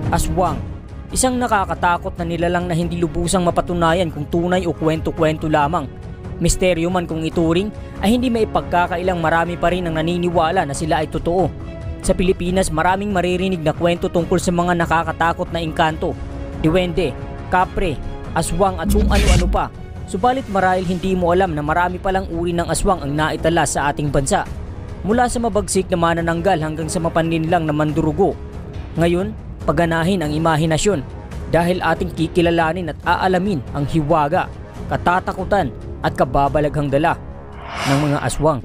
Aswang, isang nakakatakot na nilalang na hindi lubusang mapatunayan kung tunay o kwento-kwento lamang. Misteryo man kung ituring, ay hindi maipagkakailang marami pa rin ang naniniwala na sila ay totoo. Sa Pilipinas, maraming maririnig na kwento tungkol sa mga nakakatakot na engkanto, diwende, kapre, aswang at kung ano-ano pa. Subalit marahil hindi mo alam na marami palang uri ng aswang ang naitala sa ating bansa. Mula sa mabagsik na manananggal hanggang sa mapanlinlang na mandurugo. Ngayon, paganahin ang imahinasyon dahil ating kikilalanin at aalamin ang hiwaga, katatakutan at kababalaghang dala ng mga aswang.